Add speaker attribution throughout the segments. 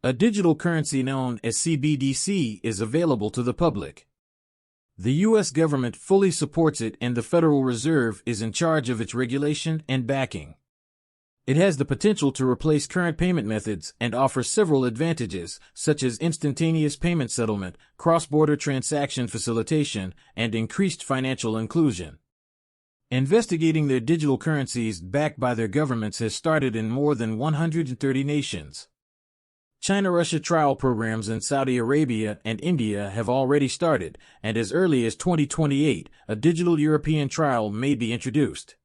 Speaker 1: A digital currency known as CBDC is available to the public. The U.S. government fully supports it, and the Federal Reserve is in charge of its regulation and backing. It has the potential to replace current payment methods and offers several advantages, such as instantaneous payment settlement, cross-border transaction facilitation, and increased financial inclusion. Investigating their digital currencies backed by their governments has started in more than 130 nations. China-Russia trial programs in Saudi Arabia and India have already started, and as early as 2028, a digital European trial may be introduced.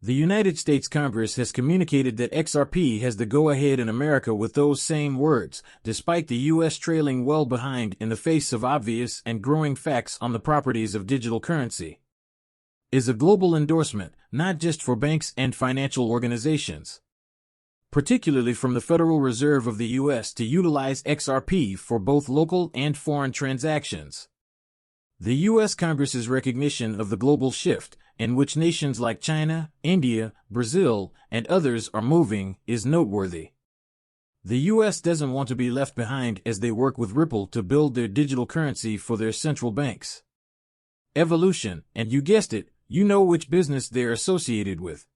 Speaker 1: The United States Congress has communicated that XRP has the go-ahead in America with those same words, despite the U.S. trailing well behind in the face of obvious and growing facts on the properties of digital currency. Is a global endorsement, not just for banks and financial organizations, particularly from the Federal Reserve of the U.S. to utilize XRP for both local and foreign transactions. The U.S. Congress's recognition of the global shift, in which nations like China, India, Brazil, and others are moving, is noteworthy. The U.S. doesn't want to be left behind as they work with Ripple to build their digital currency for their central banks. Evolution, and you guessed it, you know which business they're associated with.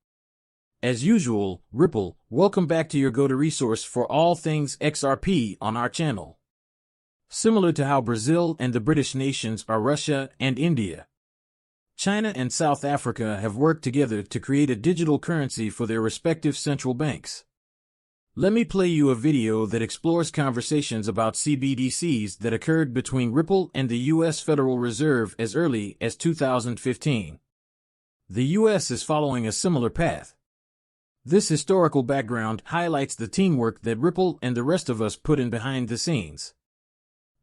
Speaker 1: As usual, Ripple, welcome back to your go-to resource for all things XRP on our channel. Similar to how Brazil and the British nations are Russia and India, China and South Africa have worked together to create a digital currency for their respective central banks. Let me play you a video that explores conversations about CBDCs that occurred between Ripple and the U.S. Federal Reserve as early as 2015. The U.S. is following a similar path. This historical background highlights the teamwork that Ripple and the rest of us put in behind the scenes.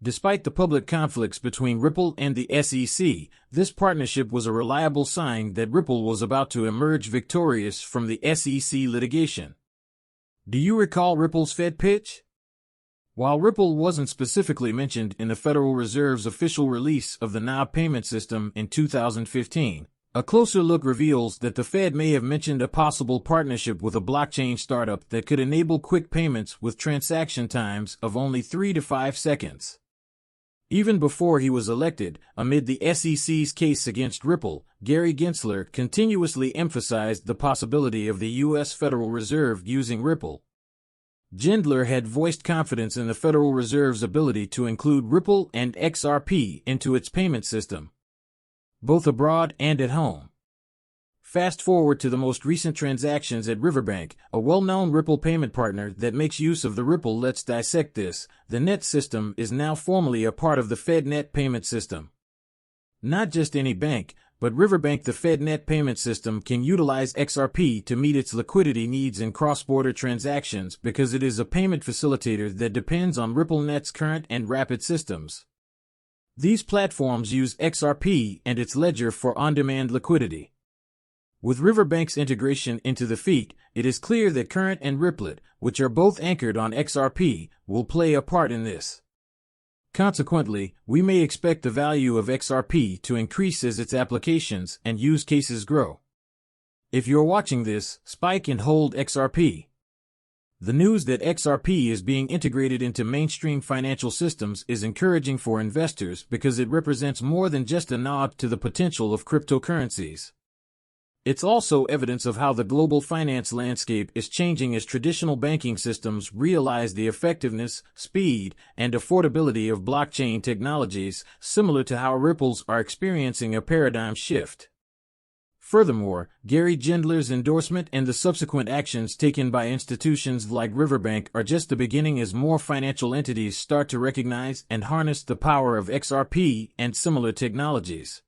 Speaker 1: Despite the public conflicts between Ripple and the SEC, this partnership was a reliable sign that Ripple was about to emerge victorious from the SEC litigation. Do you recall Ripple's Fed pitch? While Ripple wasn't specifically mentioned in the Federal Reserve's official release of the NOW payment system in 2015, a closer look reveals that the Fed may have mentioned a possible partnership with a blockchain startup that could enable quick payments with transaction times of only 3 to 5 seconds. Even before he was elected, amid the SEC's case against Ripple, Gary Gensler continuously emphasized the possibility of the U.S. Federal Reserve using Ripple. Gensler had voiced confidence in the Federal Reserve's ability to include Ripple and XRP into its payment system, both abroad and at home. Fast forward to the most recent transactions at Riverbank, a well-known Ripple payment partner that makes use of the Ripple Let's Dissect This. The NET system is now formally a part of the FedNet payment system. Not just any bank, but Riverbank, the FedNet payment system, can utilize XRP to meet its liquidity needs in cross-border transactions because it is a payment facilitator that depends on RippleNet's current and rapid systems. These platforms use XRP and its ledger for on-demand liquidity. With Riverbank's integration into the feat, it is clear that Current and Ripplet, which are both anchored on XRP, will play a part in this. Consequently, we may expect the value of XRP to increase as its applications and use cases grow. If you're watching this, spike and hold XRP. The news that XRP is being integrated into mainstream financial systems is encouraging for investors because it represents more than just a nod to the potential of cryptocurrencies. It's also evidence of how the global finance landscape is changing as traditional banking systems realize the effectiveness, speed, and affordability of blockchain technologies, similar to how Ripples are experiencing a paradigm shift. Furthermore, Gary Gensler's endorsement and the subsequent actions taken by institutions like Riverbank are just the beginning as more financial entities start to recognize and harness the power of XRP and similar technologies.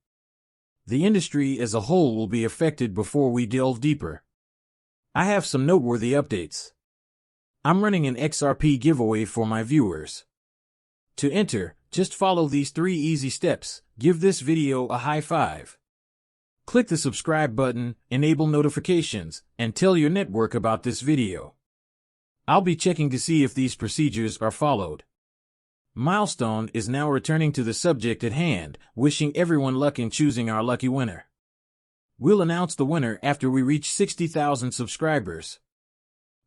Speaker 1: The industry as a whole will be affected before we delve deeper. I have some noteworthy updates. I'm running an XRP giveaway for my viewers. To enter, just follow these 3 easy steps. Give this video a high five. Click the subscribe button, enable notifications, and tell your network about this video. I'll be checking to see if these procedures are followed. Milestone is now returning to the subject at hand, wishing everyone luck in choosing our lucky winner. We'll announce the winner after we reach 60,000 subscribers.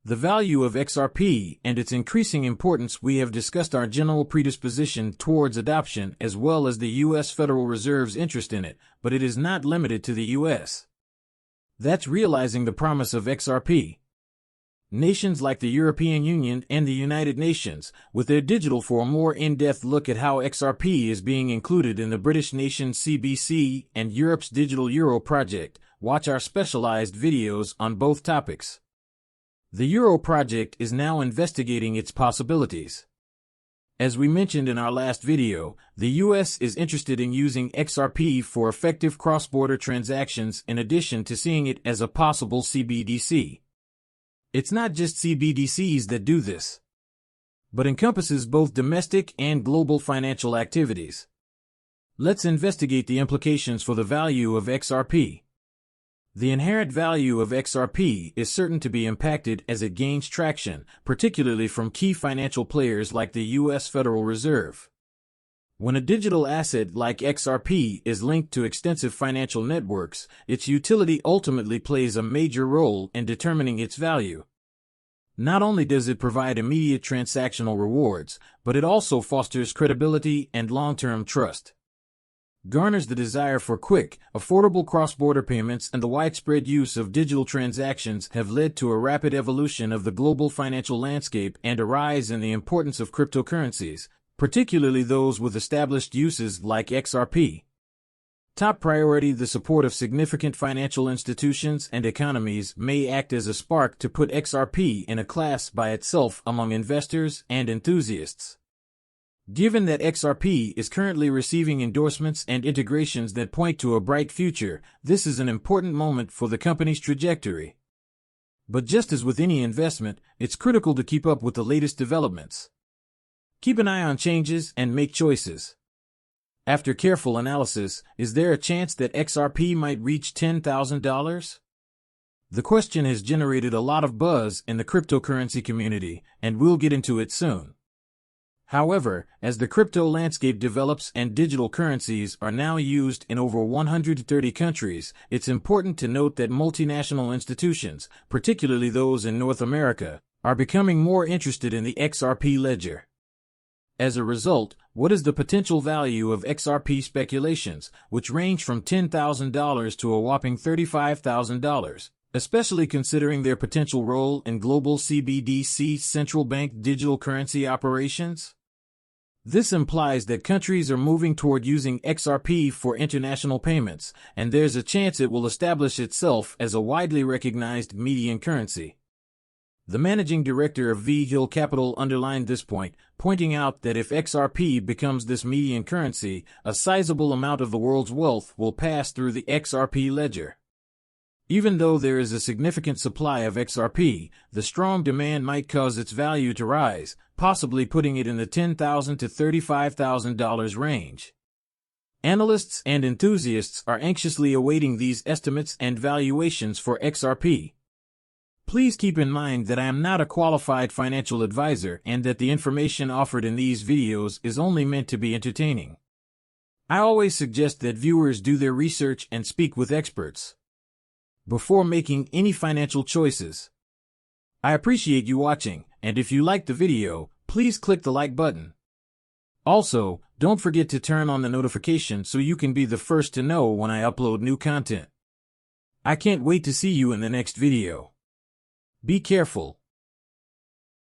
Speaker 1: The value of XRP and its increasing importance. We have discussed our general predisposition towards adoption as well as the U.S. Federal Reserve's interest in it, but it is not limited to the U.S. That's realizing the promise of XRP. Nations like the European Union and the United Nations, with their digital. For a more in-depth look at how XRP is being included in the British nation's CBDC and Europe's digital euro project, watch our specialized videos on both topics. The Euro project is now investigating its possibilities. As we mentioned in our last video, the US is interested in using XRP for effective cross-border transactions in addition to seeing it as a possible CBDC. It's not just CBDCs that do this, but encompasses both domestic and global financial activities. Let's investigate the implications for the value of XRP. The inherent value of XRP is certain to be impacted as it gains traction, particularly from key financial players like the U.S. Federal Reserve. When a digital asset like XRP is linked to extensive financial networks, its utility ultimately plays a major role in determining its value. Not only does it provide immediate transactional rewards, but it also fosters credibility and long-term trust. Garners the desire for quick, affordable cross-border payments, and the widespread use of digital transactions have led to a rapid evolution of the global financial landscape and a rise in the importance of cryptocurrencies, particularly those with established uses like XRP. Top priority: the support of significant financial institutions and economies may act as a spark to put XRP in a class by itself among investors and enthusiasts. Given that XRP is currently receiving endorsements and integrations that point to a bright future, this is an important moment for the company's trajectory. But just as with any investment, it's critical to keep up with the latest developments. Keep an eye on changes and make choices. After careful analysis, is there a chance that XRP might reach $10,000? The question has generated a lot of buzz in the cryptocurrency community, and we'll get into it soon. However, as the crypto landscape develops and digital currencies are now used in over 130 countries, it's important to note that multinational institutions, particularly those in North America, are becoming more interested in the XRP ledger. As a result, what is the potential value of XRP speculations, which range from $10,000 to a whopping $35,000, especially considering their potential role in global CBDC central bank digital currency operations? This implies that countries are moving toward using XRP for international payments, and there's a chance it will establish itself as a widely recognized median currency. The managing director of V Hill Capital underlined this point, pointing out that if XRP becomes this median currency, a sizable amount of the world's wealth will pass through the XRP ledger. Even though there is a significant supply of XRP, the strong demand might cause its value to rise, possibly putting it in the $10,000 to $35,000 range. Analysts and enthusiasts are anxiously awaiting these estimates and valuations for XRP. Please keep in mind that I am not a qualified financial advisor and that the information offered in these videos is only meant to be entertaining. I always suggest that viewers do their research and speak with experts before making any financial choices. I appreciate you watching, and if you liked the video, please click the like button. Also, don't forget to turn on the notification so you can be the first to know when I upload new content. I can't wait to see you in the next video. Be careful.